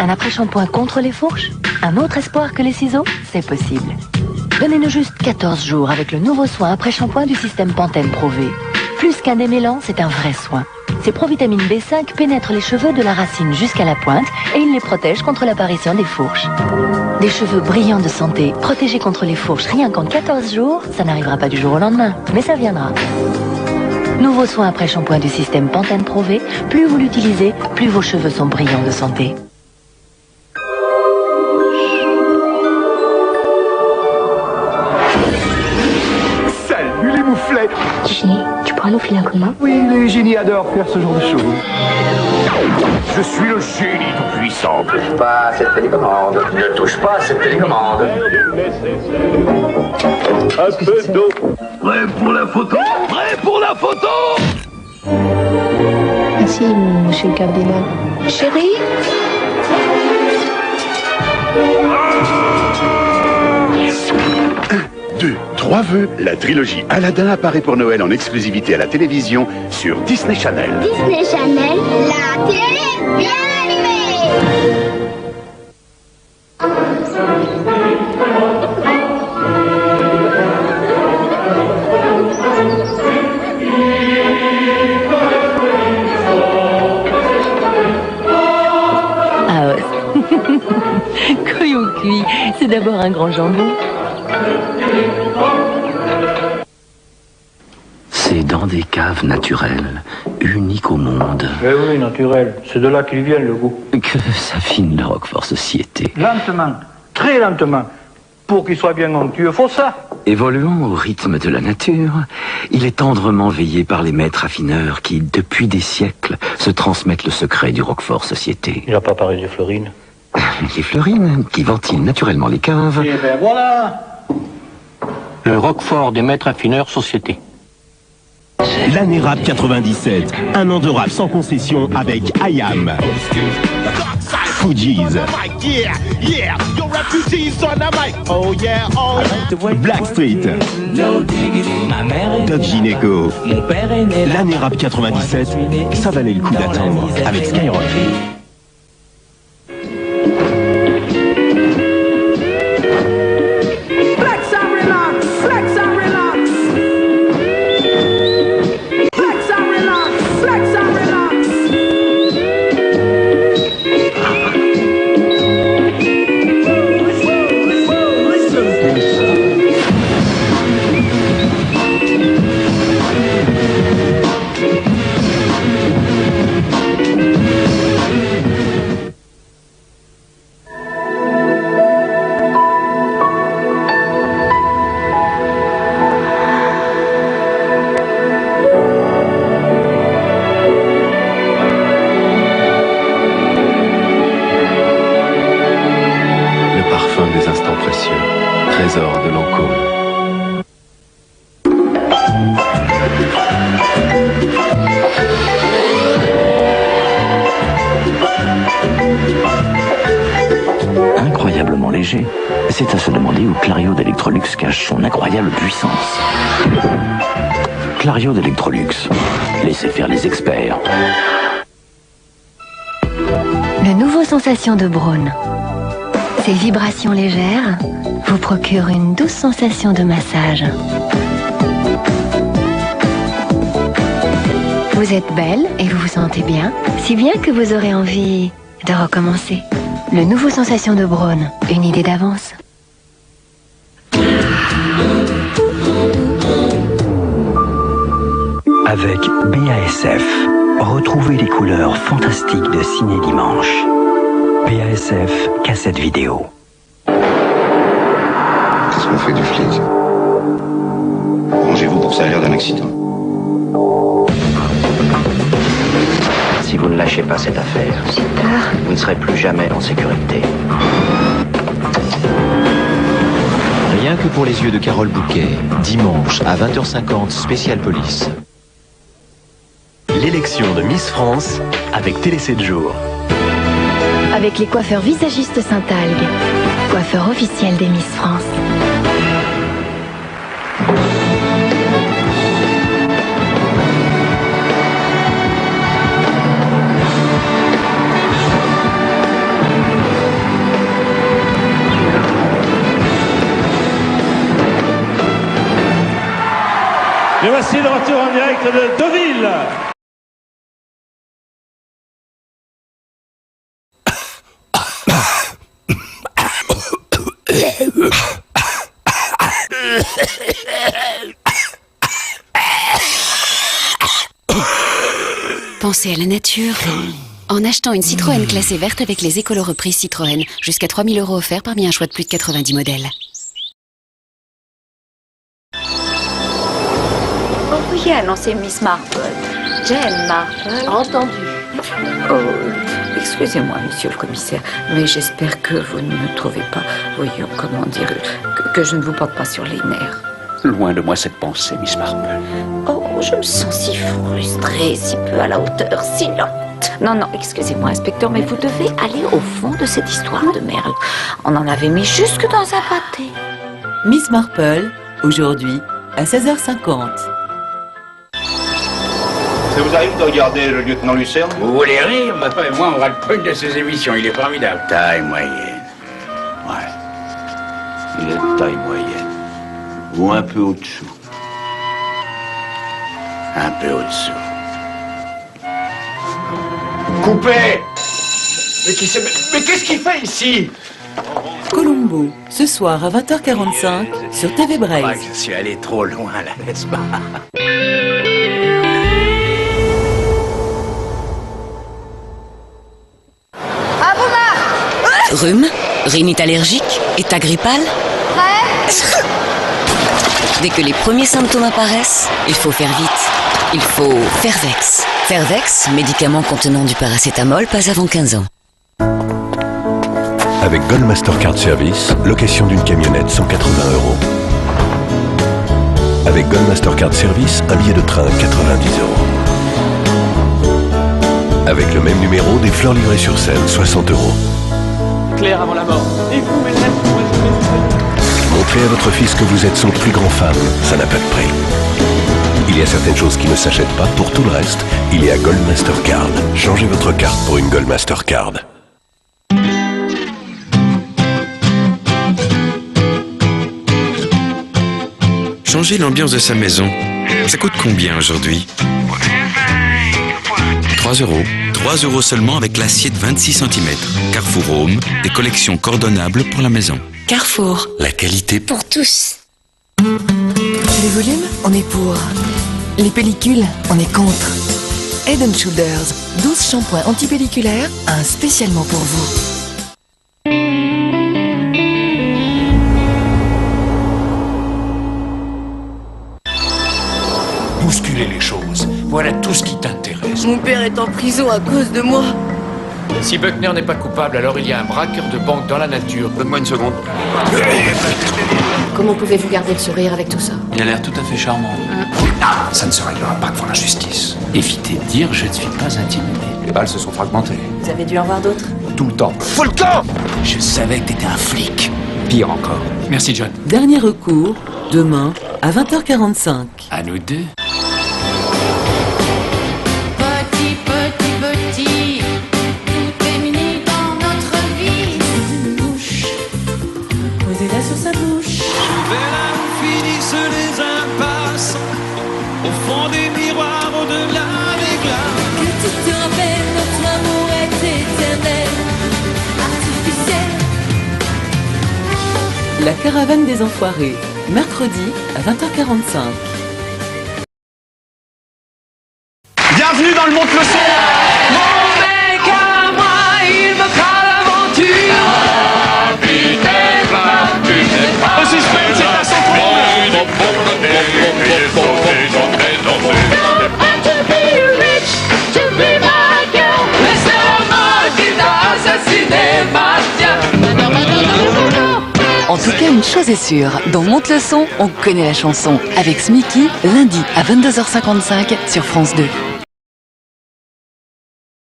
Un après-shampoing contre les fourches? Un autre espoir que les ciseaux? C'est possible. Donnez-nous juste 14 jours avec le nouveau soin après-shampoing du système Pantene Pro V. Plus qu'un démêlant, c'est un vrai soin. Ses provitamines B5 pénètrent les cheveux de la racine jusqu'à la pointe et ils les protègent contre l'apparition des fourches. Des cheveux brillants de santé, protégés contre les fourches rien qu'en 14 jours, ça n'arrivera pas du jour au lendemain, mais ça viendra. Nouveau soin après shampoing du système Pantene Pro V, plus vous l'utilisez, plus vos cheveux sont brillants de santé. Salut les mouflets! Génie, tu pourras nous filer un coup de main? Oui, les génies adorent faire ce genre de choses. Je suis le génie tout-puissant. Ne touche pas à cette télécommande. Ne touche pas à cette télécommande. Un peu d'eau. Prêt pour la photo? Prêt pour la photo? Merci, monsieur le cardinal. Chérie? 1, 2, 3 vœux. La trilogie Aladdin apparaît pour Noël en exclusivité à la télévision sur Disney Channel. Disney Channel, la télé bien animée. Couillon cuit, c'est d'abord un grand jambon. C'est dans des caves naturelles, uniques au monde, Eh oui, naturel. C'est de là qu'il vient le goût. que s'affine la Roquefort Société. Lentement, très lentement. Pour qu'il soit bien onctueux, faut ça. Évoluant au rythme de la nature, il est tendrement veillé par les maîtres affineurs qui, depuis des siècles, se transmettent le secret du Roquefort Société. Il n'a pas parlé de Florine. Les Florines, qui ventilent naturellement les caves, Eh ben voilà. Le Roquefort des maîtres affineurs Société. L'année rap 97, un an de rap sans concession avec IAM, Fugees, Blackstreet, Doc Gineco. L'année rap 97, ça valait le coup d'attendre avec Skyrock. Trésor de Lancôme. incroyablement léger, c'est à se demander où Clario d'Electrolux cache son incroyable puissance. Clario d'Electrolux, laissez faire les experts. Le nouveau Sensation de Braun. Ces vibrations légères vous procurent une douce sensation de massage. Vous êtes belle et vous vous sentez bien, si bien que vous aurez envie de recommencer. Le nouveau Sensation de Braun, une idée d'avance. Avec BASF, retrouvez les couleurs fantastiques de Ciné Dimanche. BASF, cassette vidéo. Qu'est-ce qu'on fait du flic? Rangez-vous pour ça a l'air d'un accident. Si vous ne lâchez pas cette affaire, vous ne serez plus jamais en sécurité. Rien que pour les yeux de Carole Bouquet, dimanche à 20h50, spécial police. L'élection de Miss France avec Télé 7 jours. Avec les coiffeurs visagistes Saint-Algue, coiffeur officiel des Miss France. Et voici le retour en direct de Deauville. Pensez à la nature en achetant une Citroën classée verte avec les écolo-reprises Citroën. Jusqu'à 3 000 € offerts parmi un choix de plus de 90 modèles. Vous pourriez annoncer Miss Marple. Jane Marple. Entendu. Oh, excusez-moi, monsieur le commissaire, mais j'espère que vous ne me trouvez pas, voyons, comment dire, que je ne vous porte pas sur les nerfs. Loin de moi cette pensée, Miss Marple. Oh, je me sens si frustrée, si peu à la hauteur, si lente. Non, excusez-moi, inspecteur, mais vous devez aller au fond de cette histoire de Merle. On en avait mis jusque dans un pâté. Miss Marple, aujourd'hui, à 16h50. Ça vous arrive de regarder le lieutenant Lucerne? Vous voulez rire? Ma femme et moi, on râle de ses émissions. Il est formidable. Taille moyenne. Ouais. Il est de taille moyenne. Ou un peu au-dessous. Un peu au-dessous. Coupé! Mais qu'est-ce qu'il fait ici? Colombo, ce soir à 20h45 sur TV Braise. Je suis allé trop loin là, n'est-ce pas? Rhume, rhinite allergique, état grippal. Dès que les premiers symptômes apparaissent, il faut faire vite. Il faut Fervex. Fervex, médicament contenant du paracétamol, pas avant 15 ans. Avec Gold Mastercard Service, location d'une camionnette 180 €. Avec Gold Mastercard Service, un billet de train 90 €. Avec le même numéro, des fleurs livrées sur scène 60 €. Claire avant la mort. Et vous, maîtresse, Montrez à votre fils que vous êtes son plus grand fan, ça n'a pas de prix. Il y a certaines choses qui ne s'achètent pas, pour tout le reste, il y a Gold Mastercard. Changez votre carte pour une Gold Mastercard. Changer l'ambiance de sa maison, ça coûte combien aujourd'hui? 3 €. 3 € seulement avec l'assiette 26 cm. Carrefour Home, des collections coordonnables pour la maison. Carrefour. La qualité Pour tous. Les volumes, on est pour. Les pellicules, on est contre. Head & Shoulders, 12 shampoings antipelliculaires, un spécialement pour vous. Bousculer les choses, voilà tout ce qui t'intéresse. Mon père est en prison à cause de moi. Si Buckner n'est pas coupable, alors il y a un braqueur de banque dans la nature. Donne-moi une seconde. Comment pouvez-vous garder le sourire avec tout ça? Il a l'air tout à fait charmant. Ça ne se réglera pas devant la justice. Évitez de dire je ne suis pas intimidé. Les balles se sont fragmentées. Vous avez dû en voir d'autres? Tout le temps. Faut le camp! Je savais que t'étais un flic. Pire encore. Merci John. Dernier recours, demain à 20h45. À nous deux. Sur sa bouche. Vers là où finissent les impasses, au fond des miroirs, au-delà des glaces. Que tu te rappelles, notre amour est éternel, artificiel. La caravane des enfoirés, mercredi à 20h45. Bienvenue dans le Monte-le-Son. Mon mec à moi, il me fera l'aventure. Le suspense est à son En tout cas, une chose est sûre, dans Monte-le-Son, on connaît la chanson. Avec Smicky, lundi à 22h55 sur France 2.